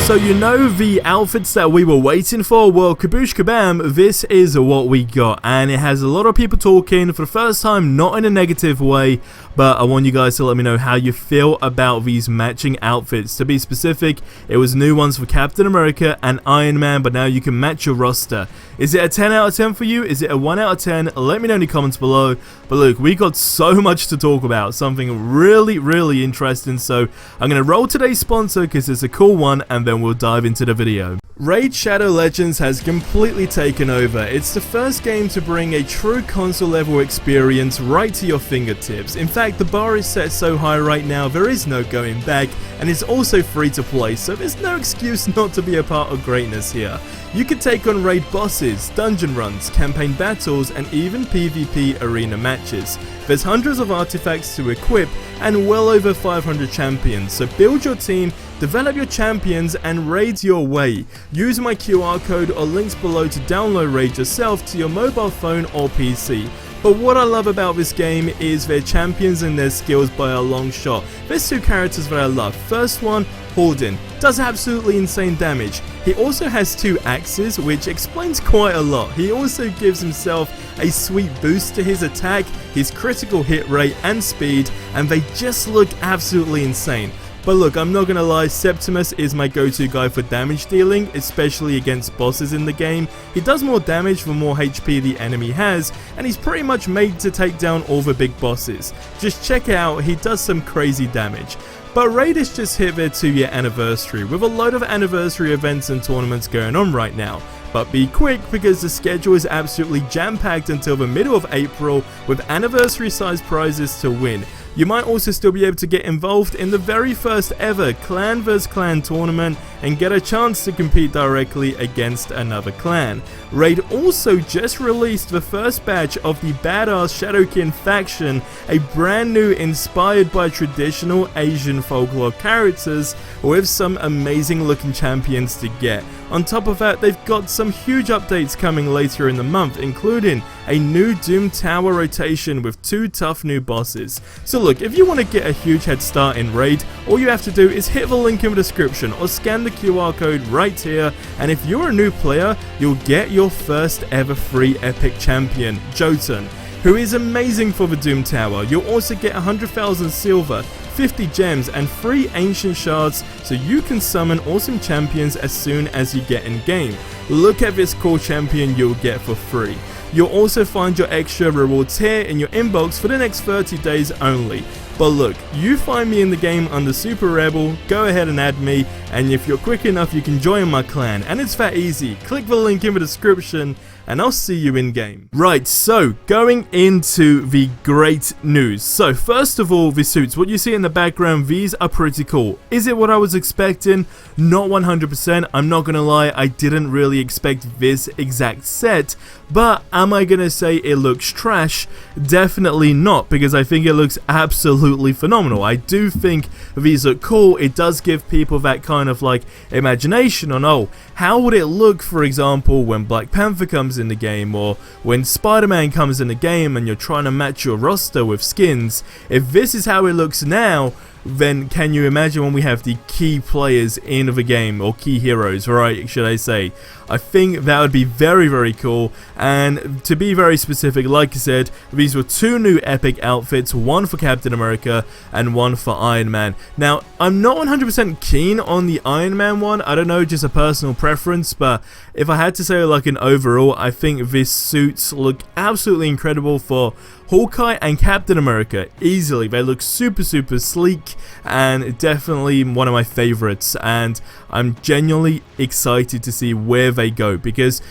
So you know the outfits that we were waiting for? Well, kaboosh kabam, this is what we got, and it has a lot of people talking for the first time, not in a negative way, but I want you guys to let me know how you feel about these matching outfits. To be specific, it was new ones for Captain America and Iron Man, but now you can match your roster. Is it a 10 out of 10 for you? Is it a 1 out of 10? Let me know in the comments below. But look, we got so much to talk about, something really interesting, so I'm going to roll today's sponsor because it's a cool one, and then we'll dive into the video. Raid Shadow Legends has completely taken over. It's the first game to bring a true console level experience right to your fingertips. In fact, the bar is set so high right now, there is no going back, and it's also free to play, so there's no excuse not to be a part of greatness here. You can take on raid bosses, dungeon runs, campaign battles, and even PvP arena matches. There's hundreds of artifacts to equip and well over 500 champions, so build your team, develop your champions, and raid your way. Use my QR code or links below to download Raid yourself to your mobile phone or PC. But what I love about this game is their champions and their skills by a long shot. There's two characters that I love. First one, Holden, does absolutely insane damage. He also has two axes, which explains quite a lot. He also gives himself a sweet boost to his attack, his critical hit rate and speed, and they just look absolutely insane. But look, I'm not gonna lie, Septimus is my go-to guy for damage dealing, especially against bosses in the game. He does more damage the more HP the enemy has, and he's pretty much made to take down all the big bosses. Just check it out, he does some crazy damage. But Raid has just hit their 2-year anniversary, with a load of anniversary events and tournaments going on right now. But be quick because the schedule is absolutely jam-packed until the middle of April with anniversary-sized prizes to win. You might also still be able to get involved in the very first ever Clan vs Clan tournament and get a chance to compete directly against another clan. Raid also just released the first batch of the badass Shadowkin faction, a brand new inspired by traditional Asian folklore characters with some amazing looking champions to get. On top of that, they've got some huge updates coming later in the month, including a new Doom Tower rotation with 2 tough new bosses. So look, if you want to get a huge head start in Raid, all you have to do is hit the link in the description or scan the QR code right here, and if you're a new player, you'll get your first ever free epic champion, Jotun, who is amazing for the Doom Tower. You'll also get 100,000 silver, 50 gems, and 3 ancient shards so you can summon awesome champions as soon as you get in game. Look at this cool champion you'll get for free. You'll also find your extra rewards here in your inbox for the next 30 days only. But look, you find me in the game under Super Rebel, go ahead and add me, and if you're quick enough you can join my clan, and it's that easy. Click the link in the description and I'll see you in game. Right, so going into the great news. So first of all, the suits, what you see in the background, these are pretty cool. Is it what I was expecting? Not 100%, I'm not gonna lie, I didn't really expect this exact set, but am I gonna say it looks trash? Definitely not, because I think it looks absolutely phenomenal. I do think these look cool. It does give people that kind of like imagination on, oh, how would it look, for example, when Black Panther comes in the game, or when Spider-Man comes in the game and you're trying to match your roster with skins. If this is how it looks now, then can you imagine when we have the key players in the game, or key heroes, right, should I say? I think that would be very cool. And to be very specific, like I said, these were 2 new epic outfits, one for Captain America and one for Iron Man. Now, I'm not 100% keen on the Iron Man one, I don't know, just a personal preference, but if I had to say like an overall, I think these suits look absolutely incredible for Hawkeye and Captain America, easily. They look super sleek and definitely one of my favorites, and I'm genuinely excited to see where they go, because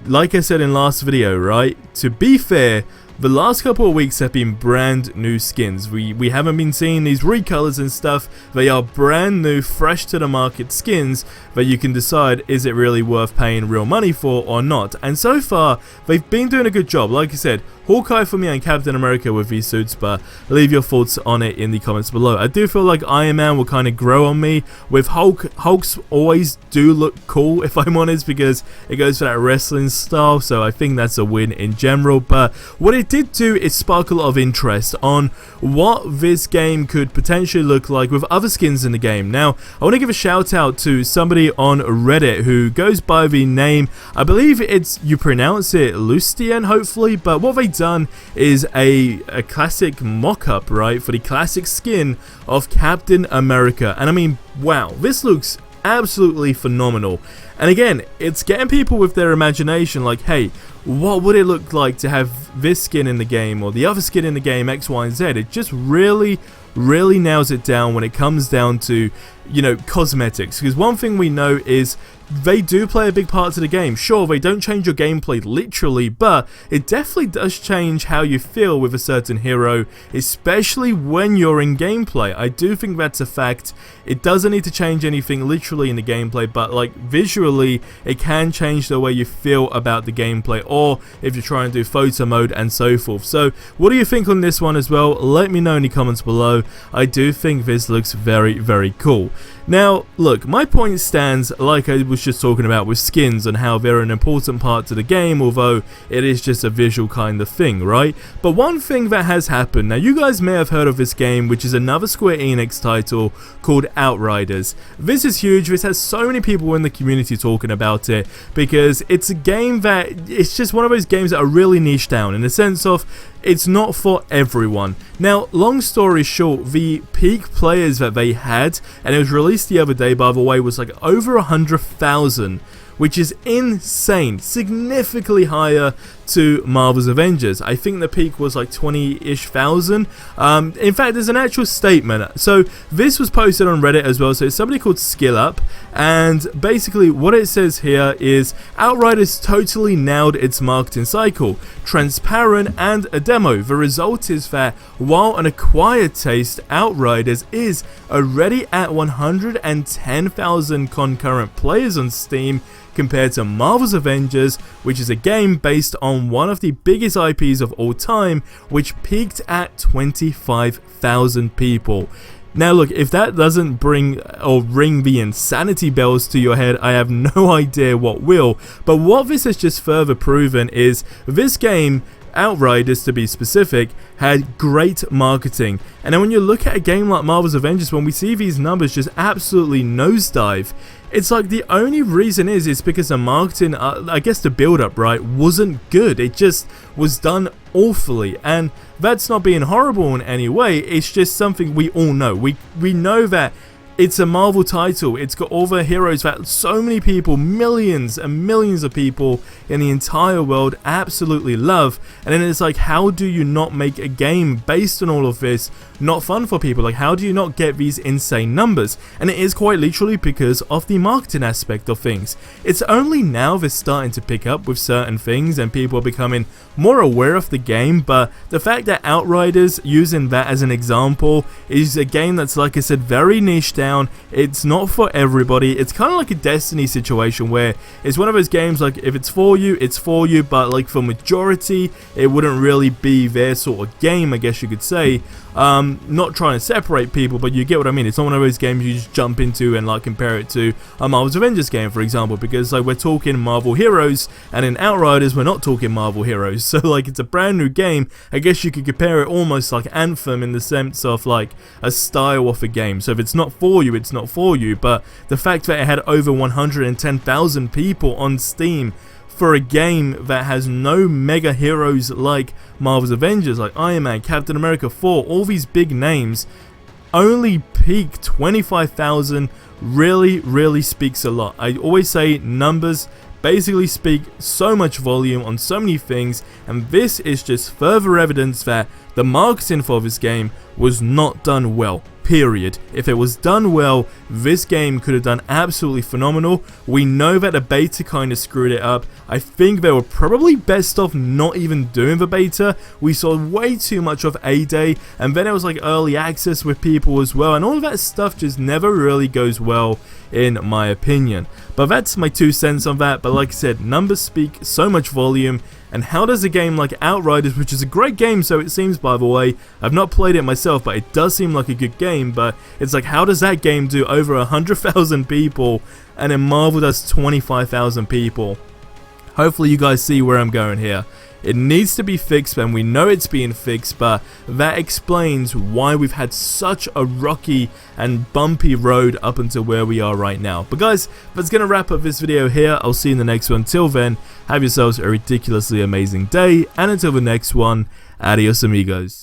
like I said in last video, right, to be fair, the last couple of weeks have been brand new skins. We haven't been seeing these recolors and stuff. They are brand new, fresh to the market skins that you can decide, is it really worth paying real money for or not. And so far, they've been doing a good job. Like I said, Hawkeye for me and Captain America with these suits, but leave your thoughts on it in the comments below. I do feel like Iron Man will kind of grow on me. With Hulk's always do look cool, if I'm honest, because it goes for that wrestling style, so I think that's a win in general. But what it did do is spark a lot of interest on what this game could potentially look like with other skins in the game. Now, I want to give a shout out to somebody on Reddit who goes by the name, I believe you pronounce it Lustian, hopefully, but what they done is a classic mock-up, right, for the classic skin of Captain America. And I mean, wow, this looks absolutely phenomenal. And again, it's getting people with their imagination, like, hey, what would it look like to have this skin in the game or the other skin in the game, X, Y, and Z? It just really nails it down when it comes down to, you know, cosmetics. Because one thing we know is they do play a big part to the game. Sure, they don't change your gameplay literally, but it definitely does change how you feel with a certain hero, especially when you're in gameplay. I do think that's a fact. It doesn't need to change anything literally in the gameplay, but like visually, it can change the way you feel about the gameplay, or if you're trying to do photo mode and so forth. So what do you think on this one as well? Let me know in the comments below. I do think this looks very cool. Now, look, my point stands, like I was just talking about with skins and how they're an important part to the game, although it is just a visual kind of thing, right? But one thing that has happened, now you guys may have heard of this game, which is another Square Enix title called Outriders. This is huge. This has so many people in the community talking about it, because it's a game that, it's just one of those games that are really niche down in the sense of it's not for everyone. Now, long story short, the peak players that they had, and it was released the other day, by the way, was like over 100,000, which is insane, significantly higher to Marvel's Avengers. I think the peak was like 20-ish thousand. In fact, there's an actual statement. So this was posted on Reddit as well. So it's somebody called SkillUp, and basically what it says here is Outriders totally nailed its marketing cycle, transparent and a demo. The result is that while an acquired taste, Outriders is already at 110,000 concurrent players on Steam, compared to Marvel's Avengers, which is a game based on one of the biggest IPs of all time, which peaked at 25,000 people. Now look, if that doesn't bring or ring the insanity bells to your head, I have no idea what will. But what this has just further proven is this game, Outriders to be specific, had great marketing. And then when you look at a game like Marvel's Avengers, when we see these numbers just absolutely nosedive, it's like the only reason is because the marketing, I guess the build up, right, wasn't good. It just was done awfully, and that's not being horrible in any way. It's just something we all know. We know that it's a Marvel title. It's got all the heroes that so many people, millions and millions of people in the entire world absolutely love. And then it's like, how do you not make a game based on all of this not fun for people? Like, how do you not get these insane numbers? And it is quite literally because of the marketing aspect of things. It's only now they're starting to pick up with certain things and people are becoming more aware of the game, but the fact that Outriders, using that as an example, is a game that's, like I said, very niche down. It's not for everybody. It's kind of like a Destiny situation where it's one of those games, like, if it's for you, it's for you, but like for majority, it wouldn't really be their sort of game, I guess you could say. Not trying to separate people, but you get what I mean. It's not one of those games you just jump into and like compare it to a Marvel's Avengers game, for example, because like we're talking Marvel heroes, and in Outriders we're not talking Marvel heroes. So like it's a brand new game. I guess you could compare it almost like Anthem in the sense of like a style of a game. So if it's not for you, it's not for you. But the fact that it had over 110,000 people on Steam for a game that has no mega heroes like Marvel's Avengers, like Iron Man, Captain America, Thor, all these big names, only peak 25,000 really speaks a lot. I always say numbers basically speak so much volume on so many things, and this is just further evidence that the marketing for this game was not done well. Period. If it was done well, this game could have done absolutely phenomenal. We know that the beta kind of screwed it up. I think they were probably best off not even doing the beta. We saw way too much of A-Day, and then it was like early access with people as well, and all of that stuff just never really goes well in my opinion. But that's my 2 cents on that. But like I said, numbers speak so much volume, And how does a game like Outriders, which is a great game, so it seems, by the way, I've not played it myself, but it does seem like a good game, but it's like, how does that game do over 100,000 people, and then Marvel does 25,000 people? Hopefully you guys see where I'm going here. It needs to be fixed, and we know it's being fixed, but that explains why we've had such a rocky and bumpy road up until where we are right now. But guys, that's going to wrap up this video here. I'll see you in the next one. Till then, have yourselves a ridiculously amazing day, and until the next one, adios amigos.